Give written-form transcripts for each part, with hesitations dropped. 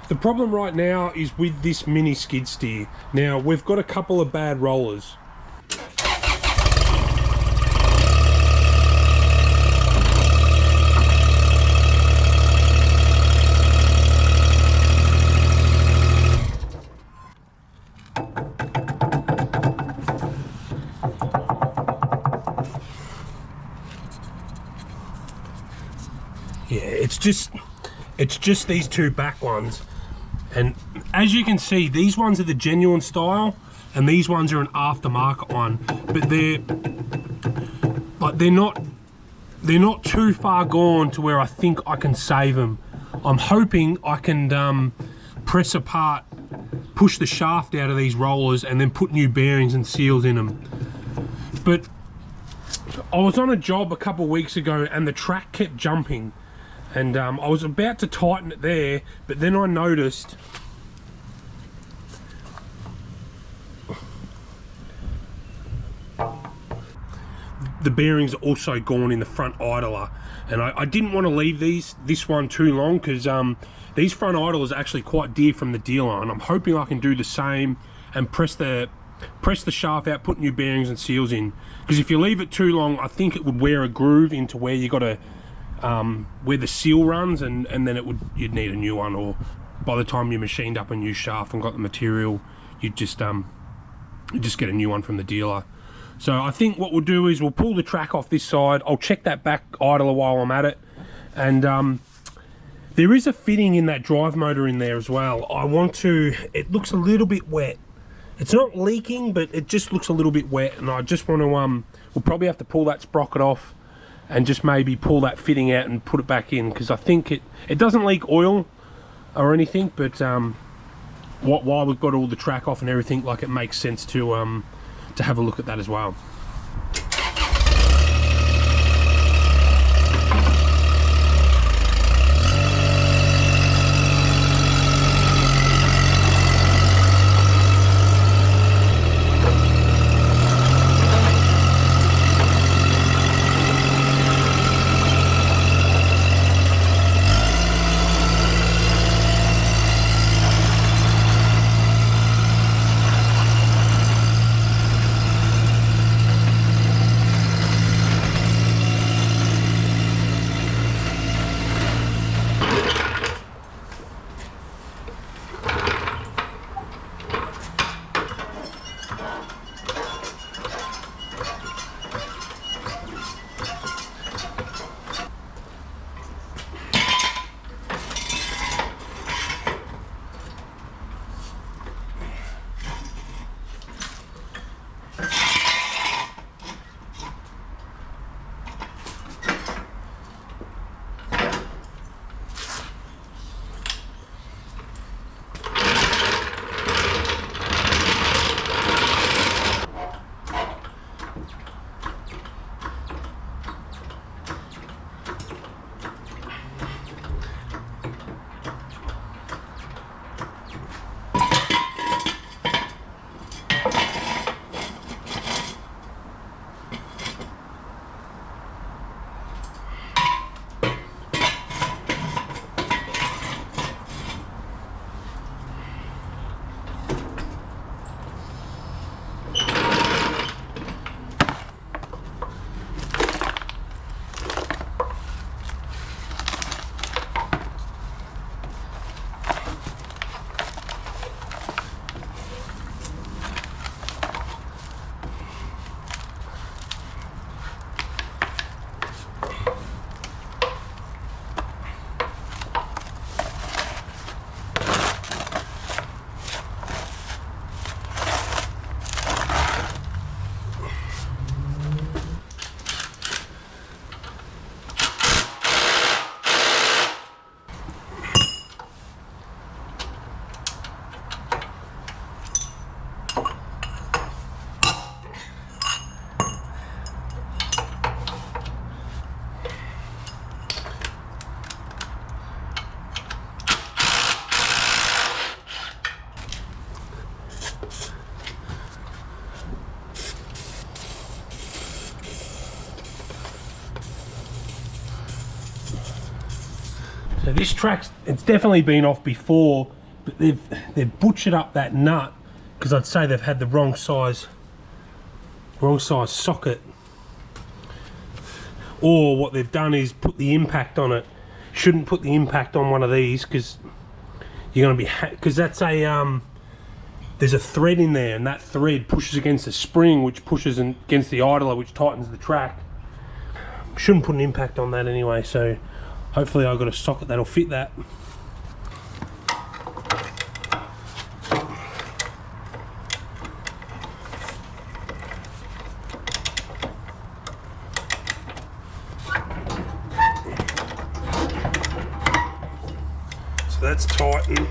The problem right now is with this mini skid steer. Now, we've got a couple of bad rollers. Yeah, it's just these two back ones, and as you can see, these ones are the genuine style and these ones are an aftermarket one, but they're not too far gone to where I think I can save them. I'm hoping I can press apart, push the shaft out of these rollers and then put new bearings and seals in them. But I was on a job a couple of weeks ago and the track kept jumping. And I was about to tighten it there, but then I noticed the bearings are also gone in the front idler, and I didn't want to leave this one too long because these front idlers are actually quite dear from the dealer, and I'm hoping I can do the same and press the shaft out, put new bearings and seals in, because if you leave it too long, I think it would wear a groove into where you got to where the seal runs, and then you'd need a new one, or by the time you machined up a new shaft and got the material, you'd just get a new one from the dealer. So I think what we'll do is we'll pull the track off this side. I'll check that back idler while I'm at it, and there is a fitting in that drive motor in there as well. It looks a little bit wet. It's not leaking, but it just looks a little bit wet, and I just want to we'll probably have to pull that sprocket off and just maybe pull that fitting out and put it back in, because I think it doesn't leak oil or anything, but while we've got all the track off and everything, like, it makes sense to have a look at that as well. So this track's, it's definitely been off before, But they've butchered up that nut, because I'd say they've had the wrong size socket. Or what they've done is put the impact on it. Shouldn't put the impact on one of these, because you're going to be, because that's a there's a thread in there, and that thread pushes against the spring, which pushes against the idler, which tightens the track. Shouldn't put an impact on that anyway, so hopefully I've got a socket that'll fit that. So that's tightened.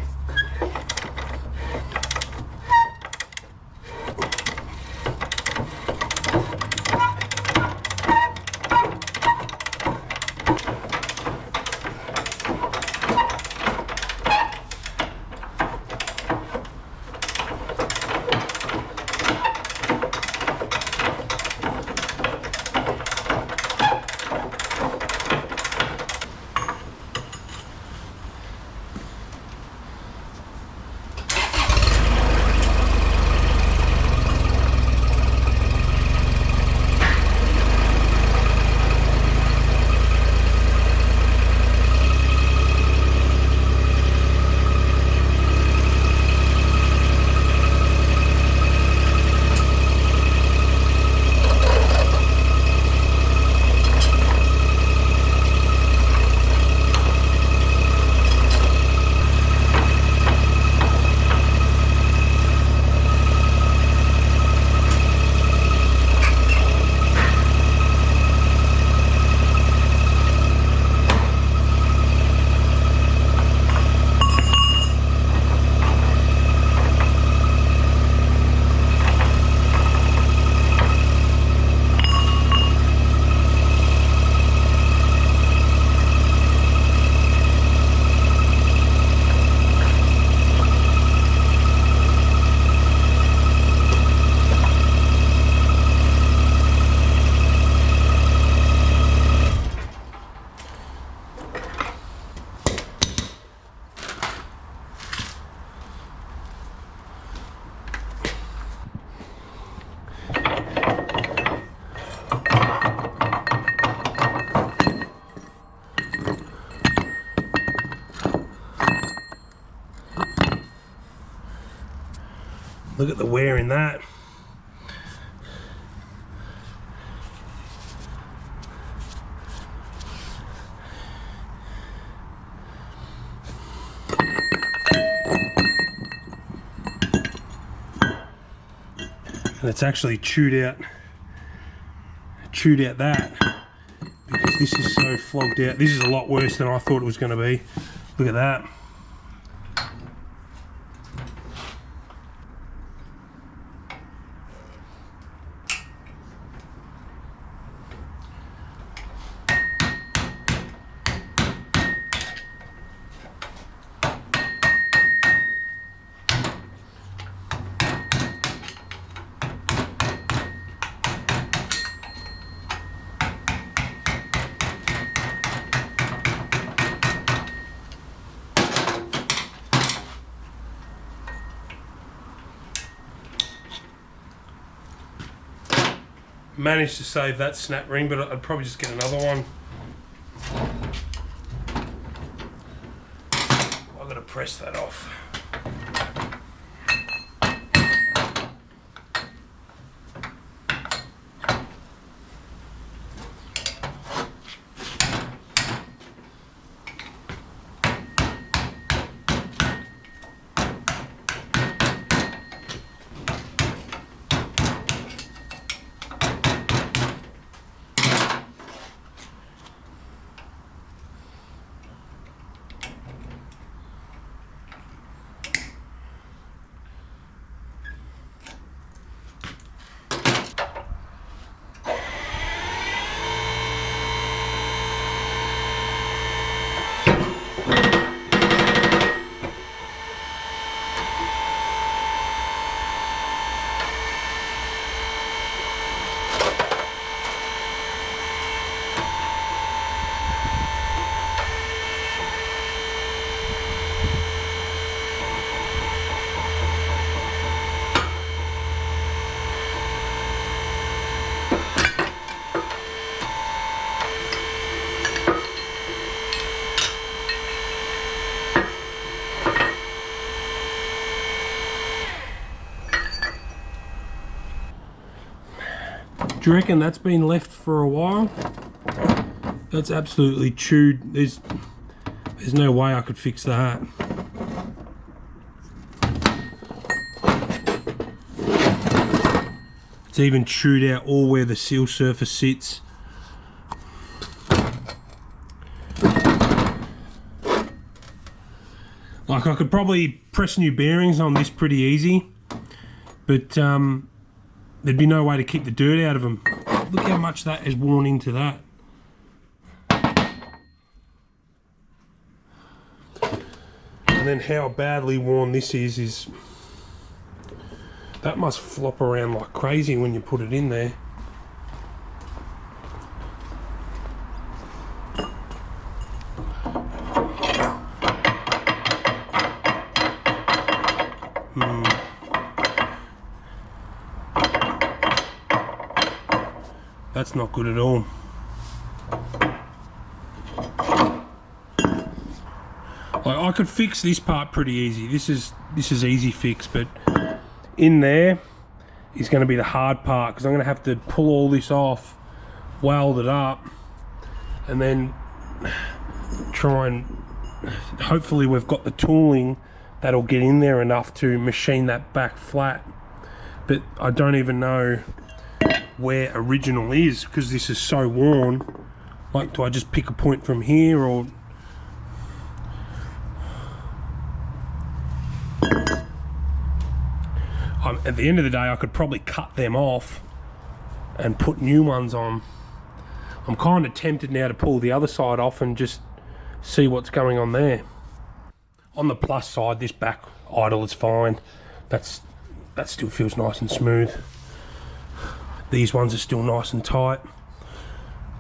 Look at the wear in that. And it's actually chewed out that, because this is so flogged out. This is a lot worse than I thought it was going to be. Look at that. Managed to save that snap ring, but I'd probably just get another one. I've got to press that off. Do you reckon that's been left for a while? That's absolutely chewed. There's no way I could fix that. It's even chewed out all where the seal surface sits. Like, I could probably press new bearings on this pretty easy, but there'd be no way to keep the dirt out of them. Look how much that has worn into that. And then how badly worn this is that must flop around like crazy when you put it in there. That's not good at all. Like, I could fix this part pretty easy. This is easy fix, but in there is going to be the hard part, because I'm going to have to pull all this off, weld it up, and then try and hopefully we've got the tooling that'll get in there enough to machine that back flat. But I don't even know where original is, because this is so worn. Like, do I just pick a point from here, or at the end of the day I could probably cut them off and put new ones on. I'm kind of tempted now to pull the other side off and just see what's going on there. On the plus side, this back idle is fine. That still feels nice and smooth. These ones are still nice and tight,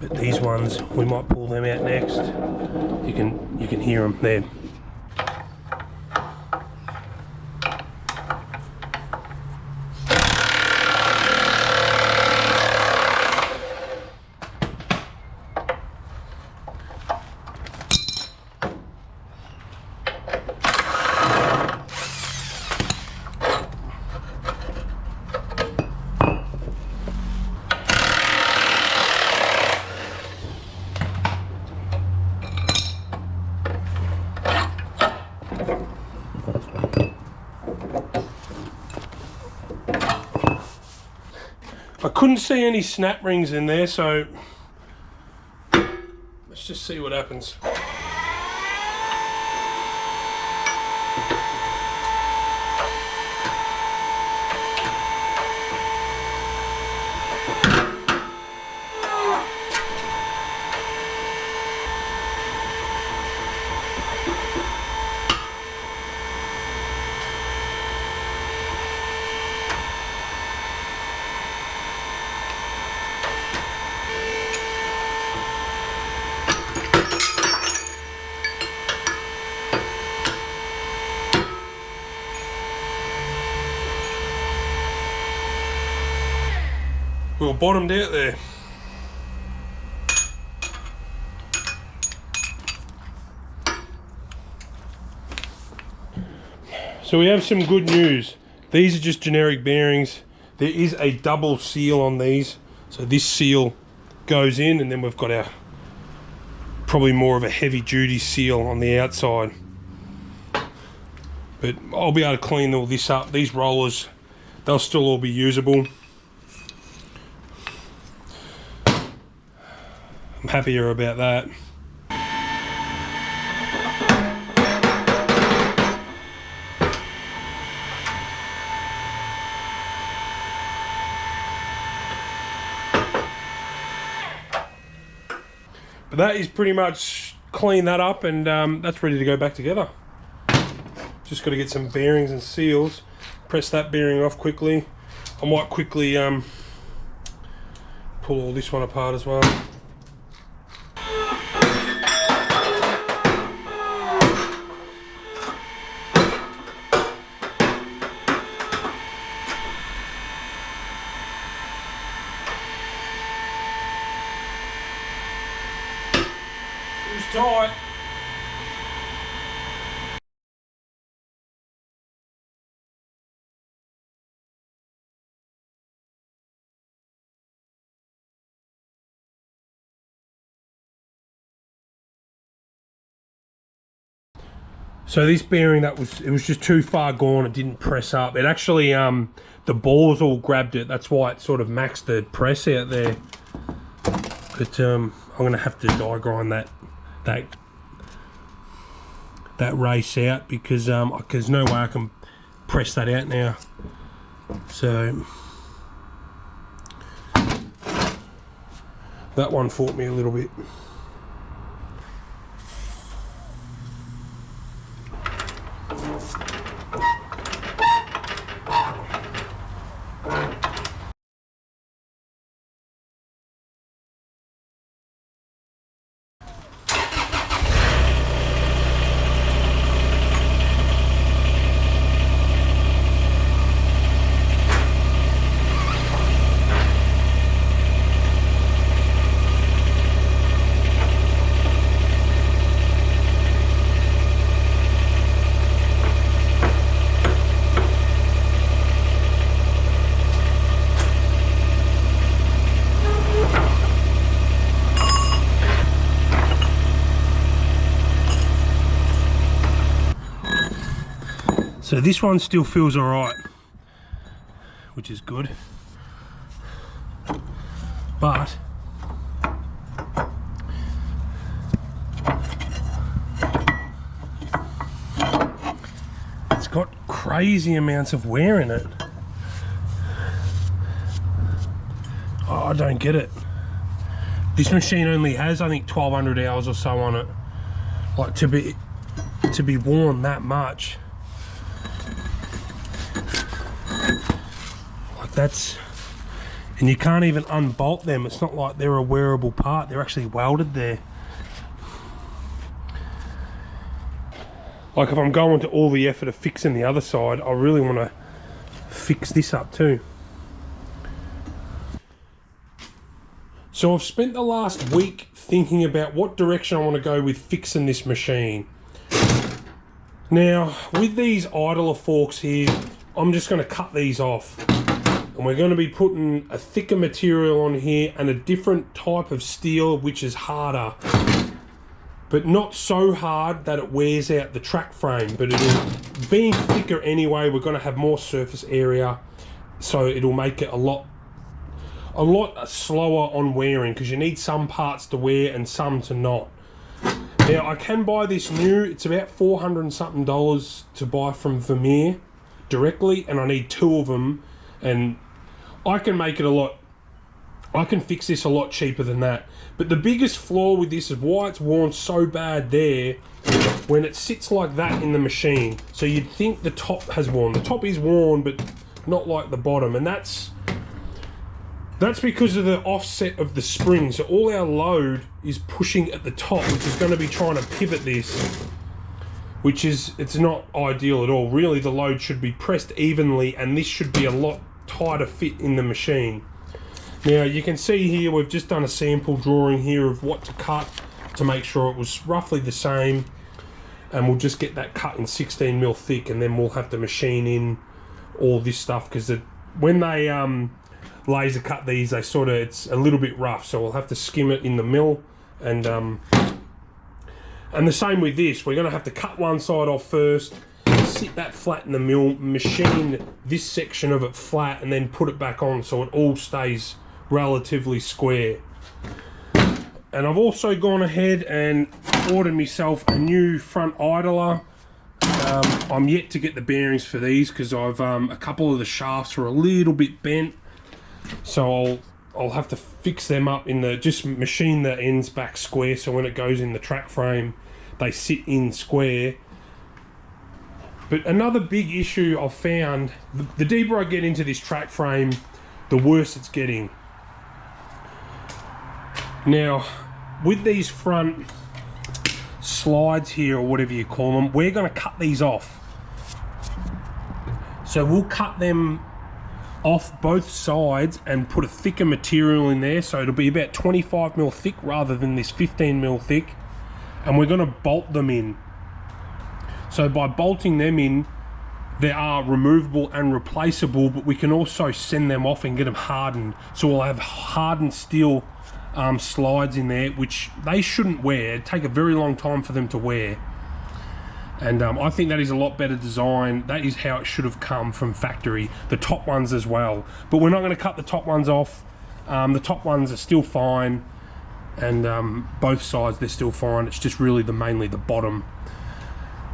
but these ones, we might pull them out next. You can hear them there. I couldn't see any snap rings in there, so let's just see what happens. We were bottomed out there. So we have some good news. These are just generic bearings. There is a double seal on these. So this seal goes in, and then we've got our probably more of a heavy duty seal on the outside. But I'll be able to clean all this up. These rollers, they'll still all be usable. I'm happier about that. But that is pretty much clean that up, and that's ready to go back together. Just got to get some bearings and seals. Press that bearing off quickly. I might quickly pull all this one apart as well. Tight. So this bearing, it was just too far gone, it didn't press up. It actually, the balls all grabbed it, that's why it sort of maxed the press out there. But I'm gonna have to die grind that race out because there's no way I can press that out now. So that one fought me a little bit. So this one still feels alright, which is good, but it's got crazy amounts of wear in it. Oh, I don't get it. This machine only has, I think, 1200 hours or so on it. Like, to be worn that much. And you can't even unbolt them. It's not like they're a wearable part, they're actually welded there. Like, if I'm going to all the effort of fixing the other side, I really want to fix this up too. So I've spent the last week thinking about what direction I want to go with fixing this machine. Now, with these idler forks here, I'm just going to cut these off. And we're going to be putting a thicker material on here and a different type of steel which is harder. But not so hard that it wears out the track frame. But being thicker anyway, we're going to have more surface area. So it'll make it a lot slower on wearing, because you need some parts to wear and some to not. Now, I can buy this new. It's about $400 and something to buy from Vermeer directly. And I need 2 of them. And I can make it I can fix this a lot cheaper than that. But the biggest flaw with this is why it's worn so bad there when it sits like that in the machine. So you'd think the top has worn. The top is worn, but not like the bottom. And that's because of the offset of the spring. So all our load is pushing at the top, which is going to be trying to pivot this, which is, it's not ideal at all. Really, the load should be pressed evenly, and this should be a lot tighter fit in the machine. Now you can see here we've just done a sample drawing here of what to cut to make sure it was roughly the same, and we'll just get that cut in 16mm thick, and then we'll have to machine in all this stuff, because when they laser cut these, it's a little bit rough, so we'll have to skim it in the mill. And the same with this, we're going to have to cut one side off first, sit that flat in the mill, machine this section of it flat, and then put it back on so it all stays relatively square. And I've also gone ahead and ordered myself a new front idler. I'm yet to get the bearings for these because I've a couple of the shafts are a little bit bent, so I'll have to fix them up in just machine the ends back square, so when it goes in the track frame they sit in square. But another big issue I've found, the deeper I get into this track frame, the worse it's getting. Now, with these front slides here, or whatever you call them, we're going to cut these off. So we'll cut them off both sides and put a thicker material in there, so it'll be about 25mm thick rather than this 15mm thick, and we're going to bolt them in. So by bolting them in, they are removable and replaceable, but we can also send them off and get them hardened. So we'll have hardened steel slides in there, which they shouldn't wear. It'd take a very long time for them to wear. And I think that is a lot better design. That is how it should have come from factory. The top ones as well. But we're not going to cut the top ones off. The top ones are still fine. And both sides, they're still fine. It's just really mainly the bottom.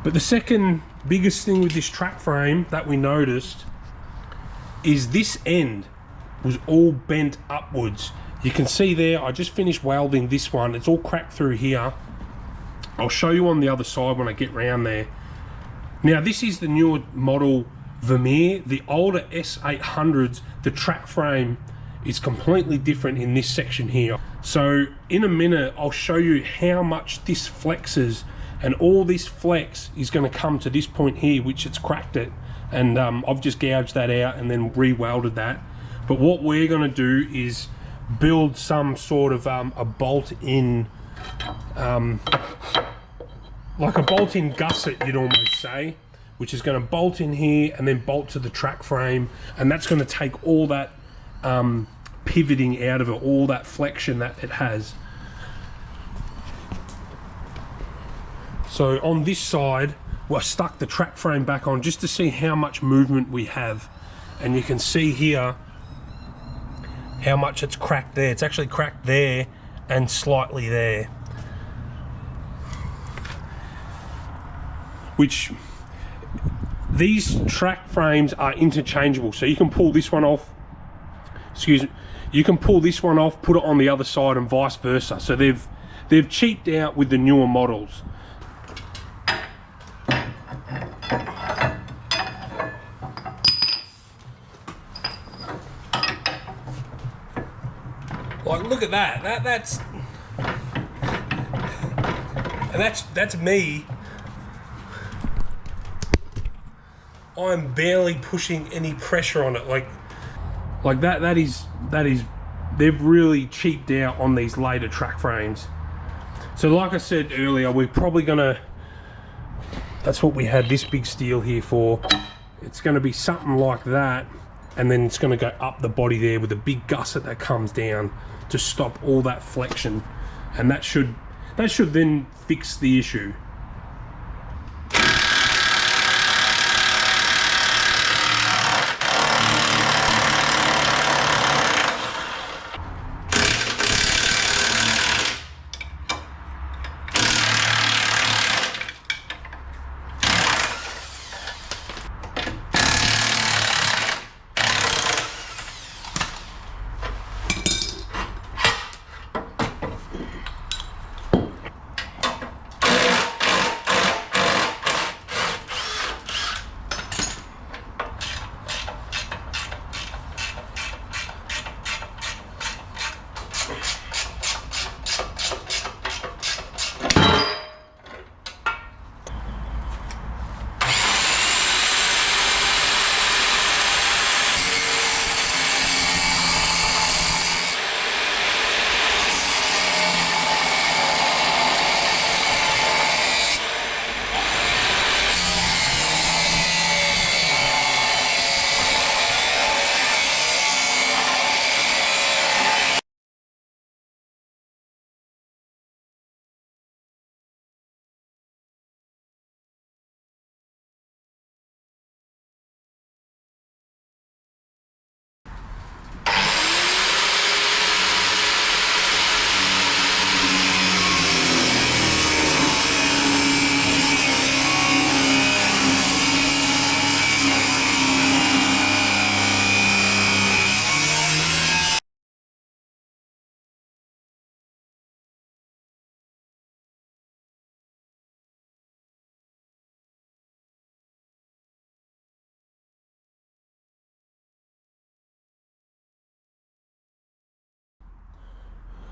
But the second biggest thing with this track frame that we noticed is this end was all bent upwards. You can see there, I just finished welding this one. It's all cracked through here. I'll show you on the other side when I get round there. Now this is the newer model Vermeer. The older S800s, the track frame is completely different in this section here. So in a minute, I'll show you how much this flexes, and all this flex is going to come to this point here, which it's cracked it. And I've just gouged that out and then re-welded that. But what we're going to do is build some sort of a bolt-in, like a bolt-in gusset, you'd almost say, which is going to bolt in here and then bolt to the track frame, and that's going to take all that pivoting out of it, all that flexion that it has. So on this side, I stuck the track frame back on just to see how much movement we have, and you can see here how much it's cracked there. It's actually cracked there and slightly there, which these track frames are interchangeable, so you can pull this one off, you can pull this one off, put it on the other side, and vice versa. So they've cheaped out with the newer models. Like, look at that. That's me. I'm barely pushing any pressure on it. Like that is they've really cheaped out on these later track frames. So like I said earlier, we're probably gonna, that's what we had this big steel here for. It's gonna be something like that, and then it's gonna go up the body there with a big gusset that comes down to stop all that flexion, and that should then fix the issue.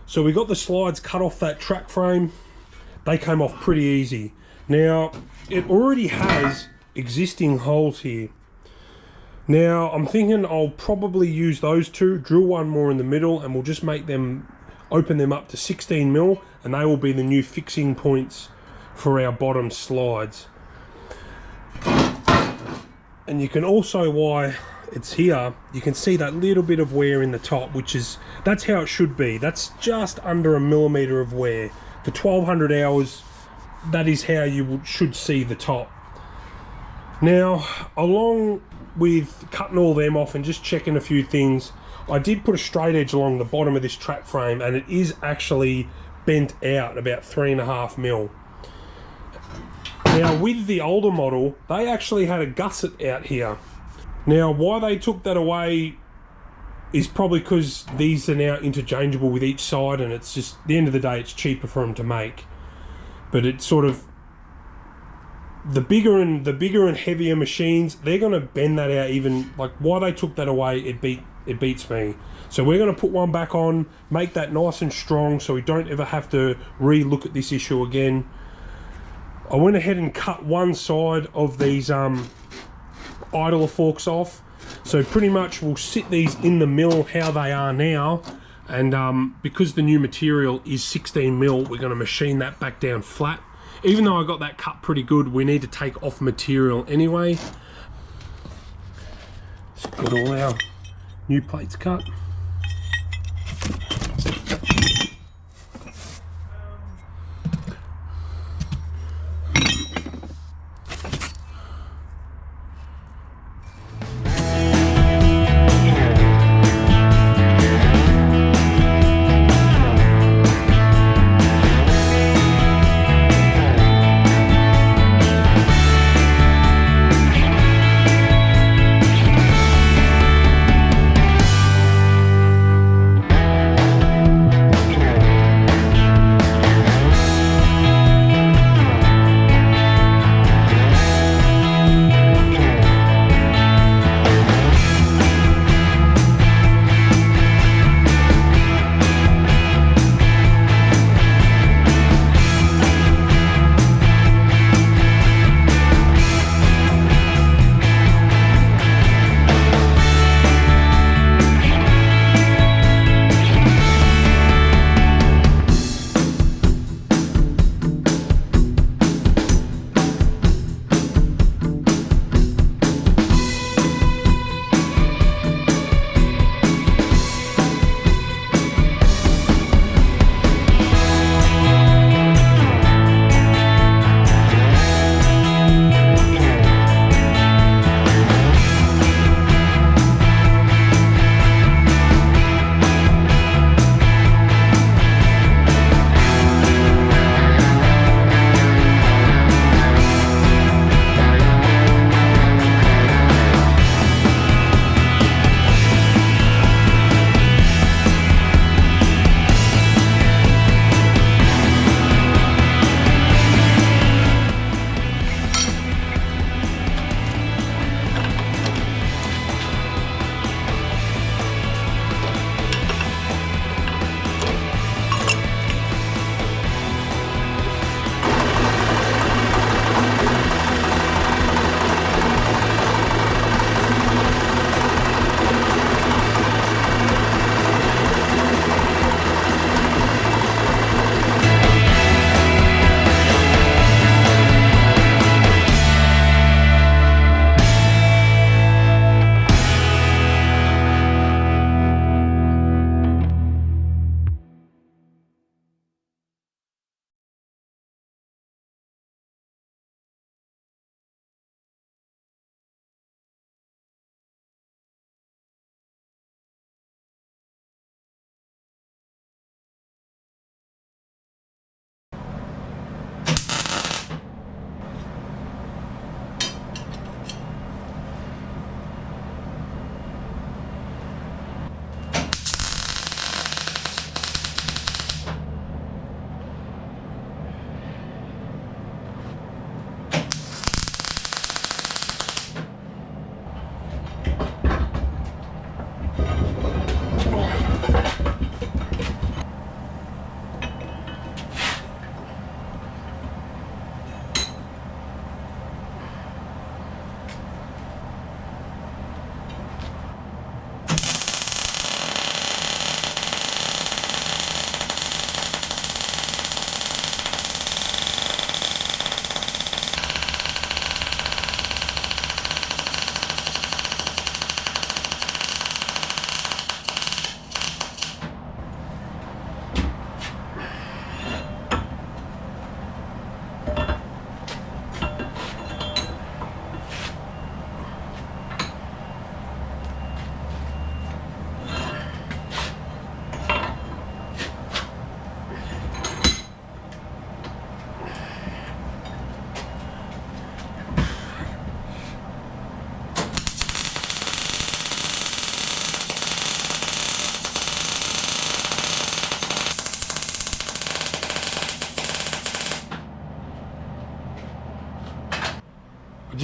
So we got the slides cut off that track frame. They came off pretty easy. Now, it already has existing holes here. Now, I'm thinking I'll probably use those two, drill one more in the middle, and we'll just make them, open them up to 16 mil, and they will be the new fixing points for our bottom slides. And you can also, why it's here, you can see that little bit of wear in the top, which is, that's how it should be. That's just under 1 millimeter of wear. For 1200 hours, that is how you should see the top. Now, along with cutting all them off and just checking a few things, I did put a straight edge along the bottom of this track frame, and it is actually bent out about 3.5 mil. Now, with the older model, they actually had a gusset out here. Now, why they took that away is probably because these are now interchangeable with each side, and it's just, at the end of the day, it's cheaper for them to make. But it's sort of, the bigger and heavier machines, they're going to bend that out. Even like why they took that away, it beats me. So we're going to put one back on, make that nice and strong, so we don't ever have to re-look at this issue again. I went ahead and cut one side of these idler forks off, so pretty much we'll sit these in the mill how they are now, and because the new material is 16 mil, we're going to machine that back down flat. Even though I got that cut pretty good, we need to take off material anyway. Let's get all our new plates cut.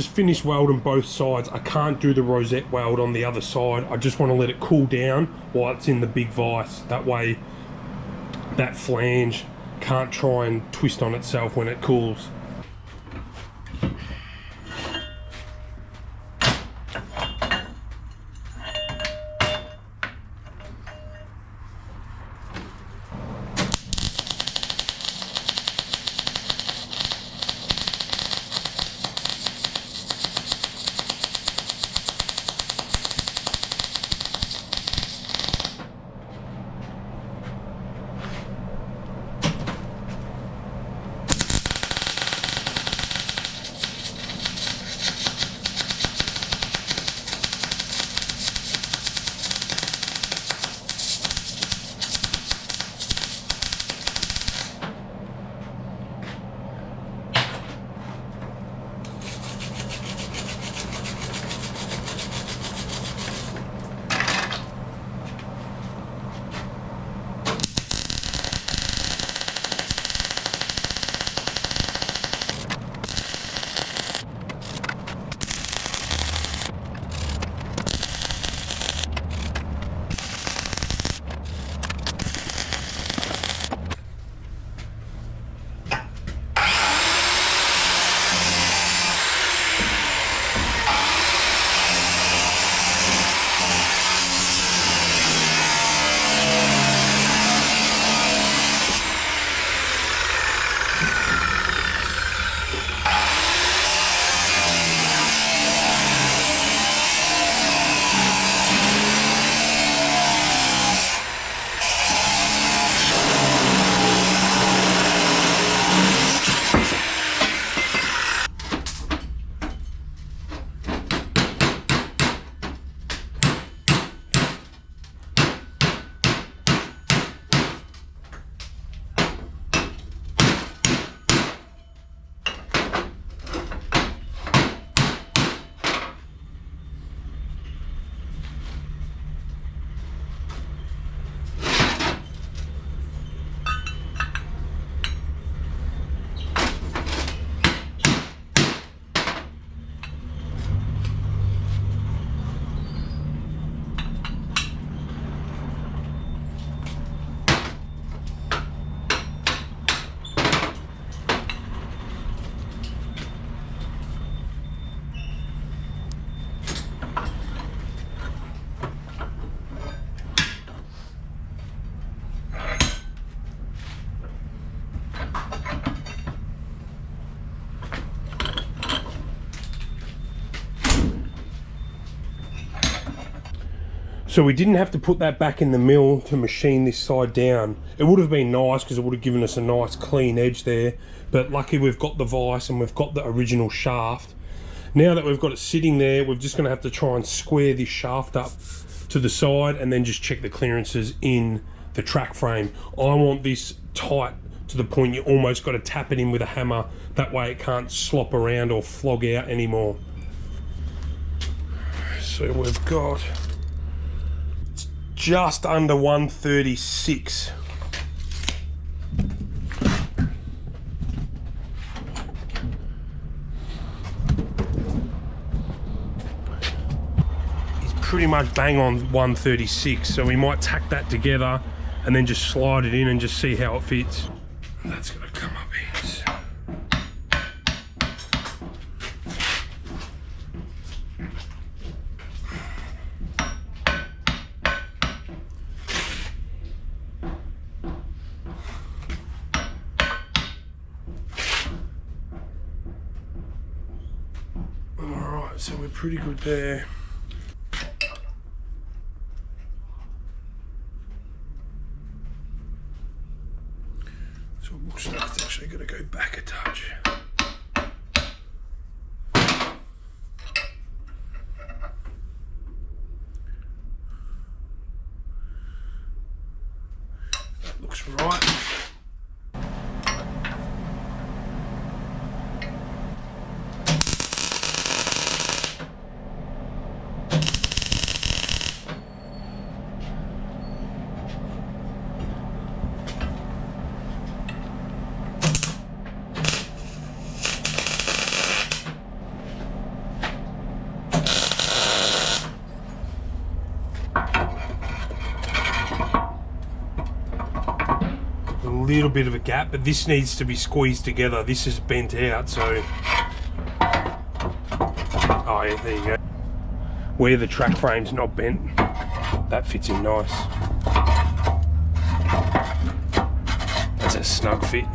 just finished welding both sides. I can't do the rosette weld on the other side. I just want to let it cool down while it's in the big vise. That way that flange can't try and twist on itself when it cools. So we didn't have to put that back in the mill to machine this side down. It would have been nice because it would have given us a nice clean edge there, but lucky we've got the vise and we've got the original shaft. Now that we've got it sitting there, we're just going to have to try and square this shaft up to the side and then just check the clearances in the track frame. I want this tight to the point you almost got to tap it in with a hammer. That way it can't slop around or flog out anymore. So we've got just under 136. He's pretty much bang on 136, so we might tack that together and then just slide it in and just see how it fits. That's gonna come up here. Alright, so we're pretty good there. So it looks like it's actually going to go back a touch. That looks right. little bit of a gap, but this needs to be squeezed together. This is bent out, so... Oh yeah, there you go. Where the track frame's not bent, that fits in nice. That's a snug fit.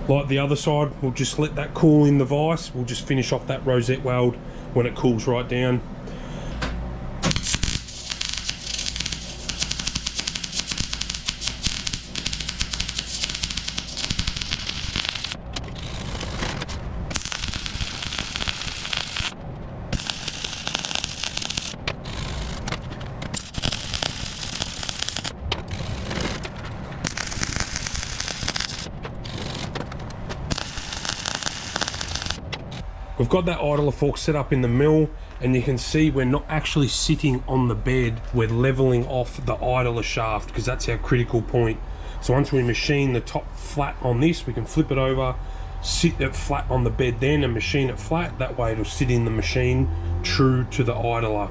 Like the other side, we'll just let that cool in the vise. We'll just finish off that rosette weld when it cools right down. We've got that idler fork set up in the mill, and you can see we're not actually sitting on the bed, we're leveling off the idler shaft because that's our critical point. So once we machine the top flat on this, we can flip it over, sit it flat on the bed then and machine it flat. That way it'll sit in the machine true to the idler.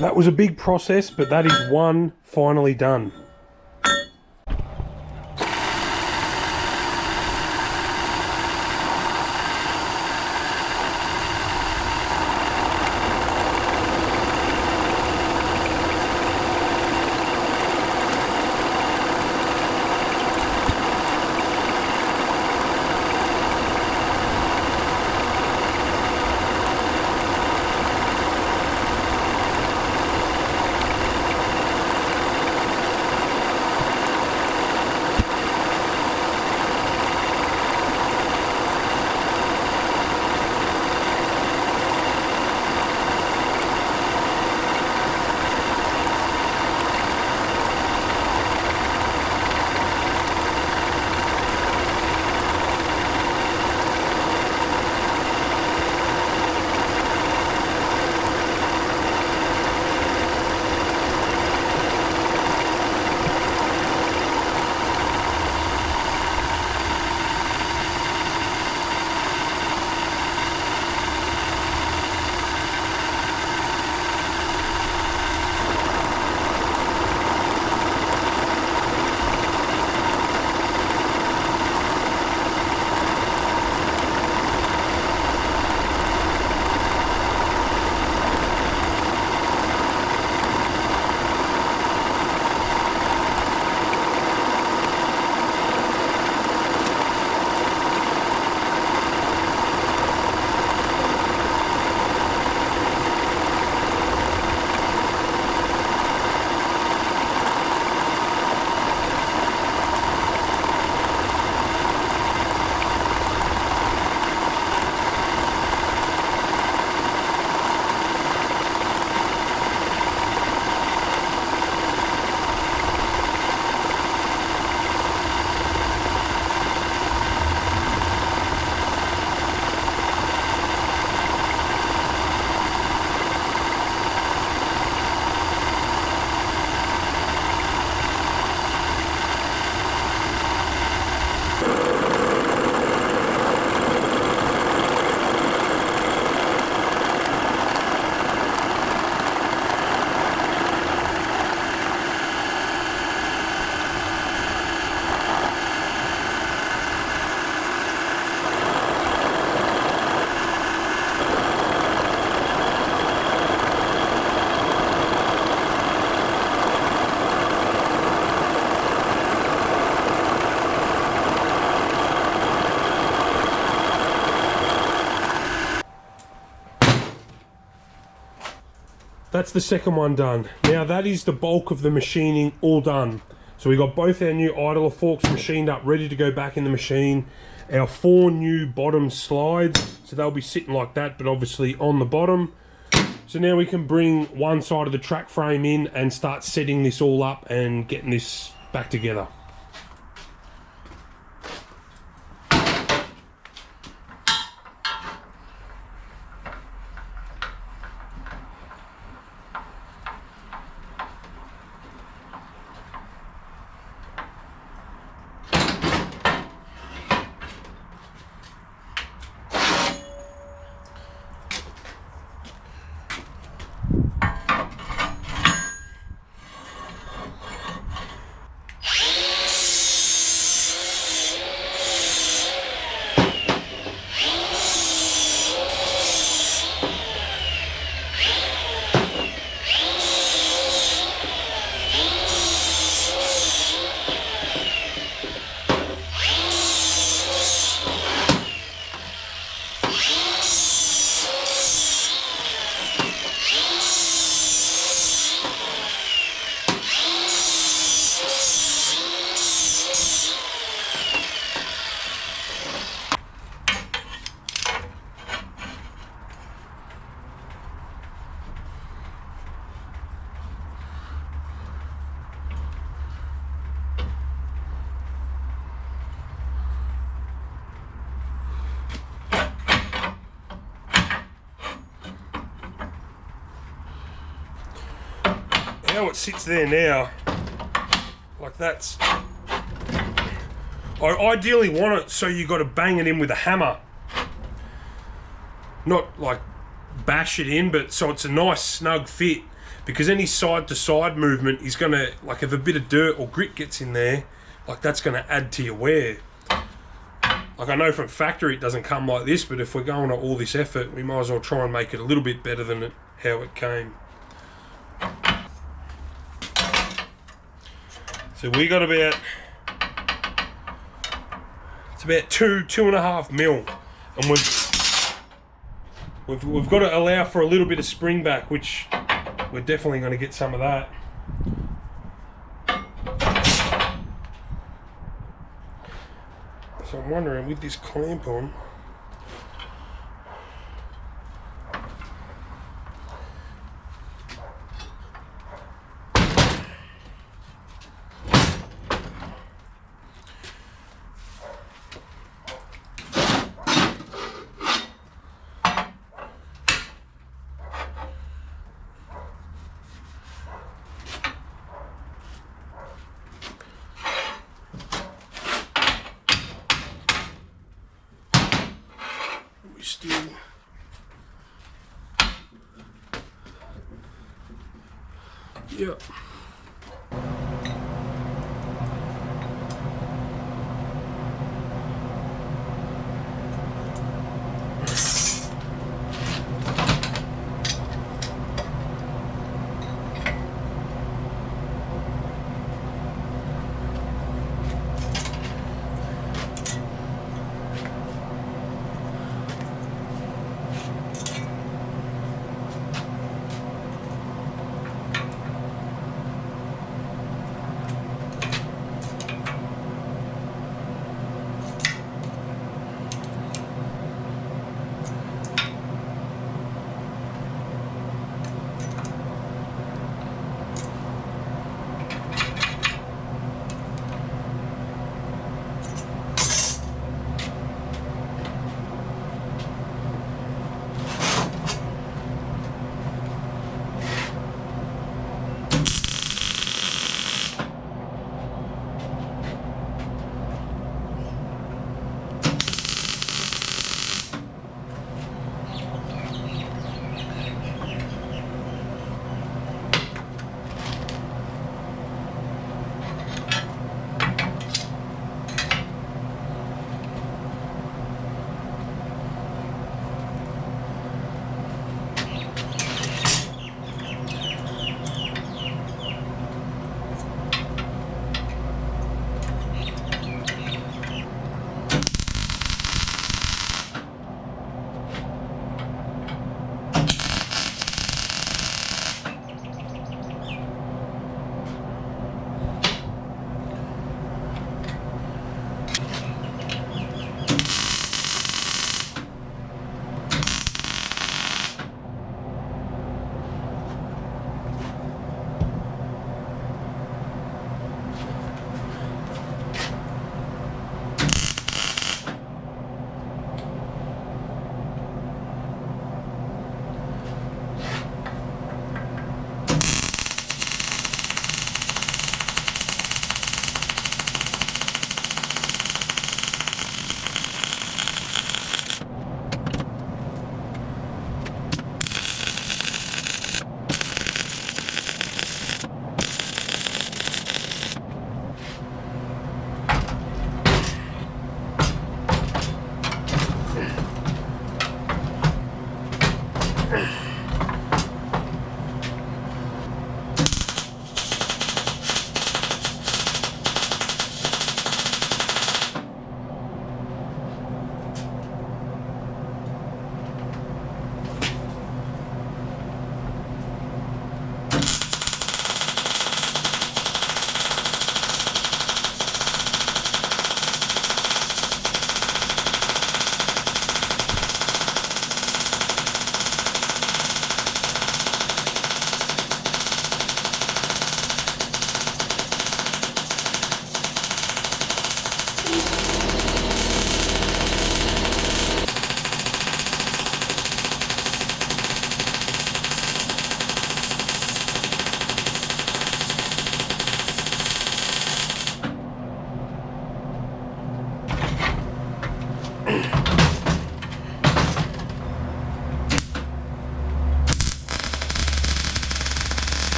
That was a big process, but that is one finally done. that's the second one done. Now that is the bulk of the machining all done. So we got both our new idler forks machined up, ready to go back in the machine. Our 4 new bottom slides, so they'll be sitting like that, but obviously on the bottom. So now we can bring one side of the track frame in and start setting this all up and getting this back together. How it sits there now, like that's, I ideally want it so you got to bang it in with a hammer, not like bash it in, but so it's a nice snug fit, because any side to side movement is going to, like if a bit of dirt or grit gets in there, like that's going to add to your wear. Like I know from factory it doesn't come like this, but if we're going to all this effort, we might as well try and make it a little bit better than how it came. So we got about, it's about 2.5 mil, and we've got to allow for a little bit of spring back, which we're definitely going to get some of that. So I'm wondering with this clamp on,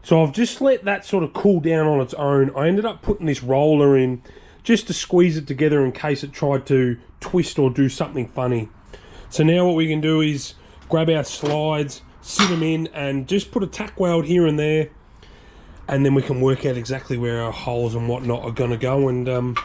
So I've just let that sort of cool down on its own. I ended up putting this roller in just to squeeze it together in case it tried to twist or do something funny. So now what we can do is grab our slides, sit them in, and just put a tack weld here and there, and then we can work out exactly where our holes and whatnot are going to go. And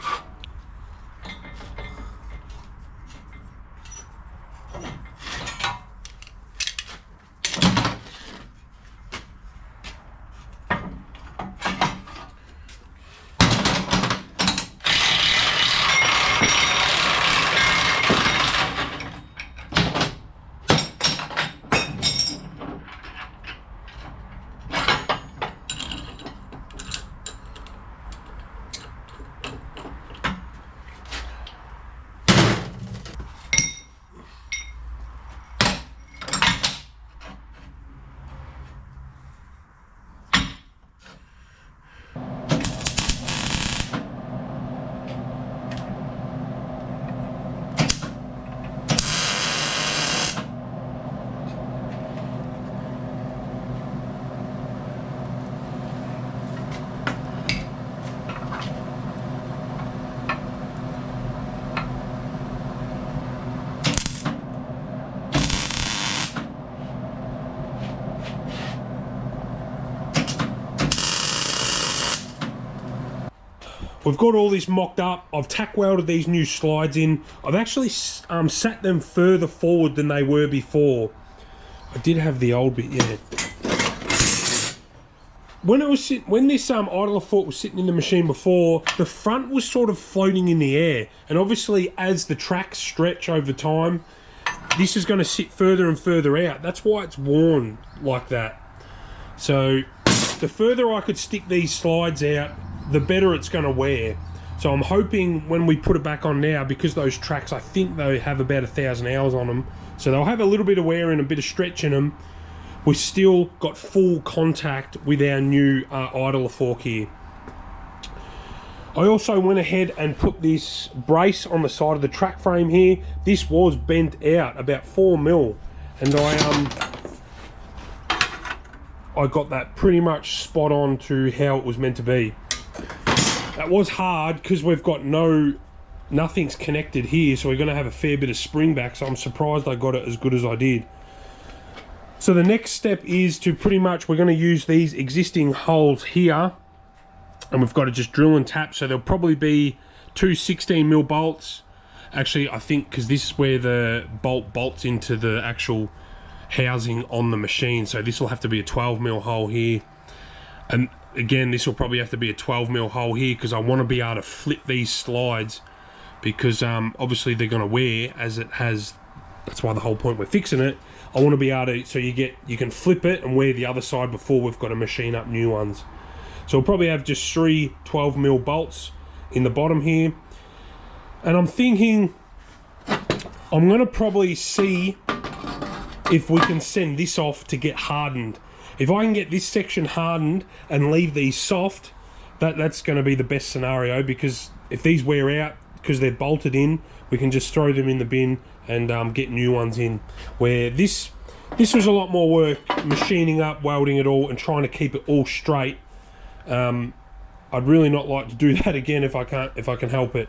we've got all this mocked up. I've tack welded these new slides in. I've actually sat them further forward than they were before. I did have the old bit, yeah. When this idler fork was sitting in the machine before, the front was sort of floating in the air, and obviously as the tracks stretch over time, this is going to sit further and further out. That's why it's worn like that. So the further I could stick these slides out, the better it's going to wear. So I'm hoping when we put it back on now, because those tracks, I think they have about 1,000 hours on them, so they'll have a little bit of wear and a bit of stretch in them. We've still got full contact with our new idler fork here. I also went ahead and put this brace on the side of the track frame here. This was bent out about 4 mil, and I got that pretty much spot on to how it was meant to be. That was hard because we've got nothing's connected here, so we're going to have a fair bit of spring back, so I'm surprised I got it as good as I did. So the next step is to we're going to use these existing holes here, and we've got to just drill and tap. So there'll probably be 2 16mm bolts. Actually, I think because this is where the bolt bolts into the actual housing on the machine, so this will have to be a 12mm hole here. And again, this will probably have to be a 12mm hole here because I want to be able to flip these slides, because obviously they're going to wear as it has. That's why the whole point we're fixing it. I want to be able to, so you can flip it and wear the other side before we've got to machine up new ones. So we'll probably have just 3 12mm bolts in the bottom here. And I'm thinking I'm going to probably see if we can send this off to get hardened. If I can get this section hardened and leave these soft, that's going to be the best scenario, because if these wear out because they're bolted in, we can just throw them in the bin and get new ones in. Where this was a lot more work, machining up, welding it all, and trying to keep it all straight. I'd really not like to do that again if I can help it.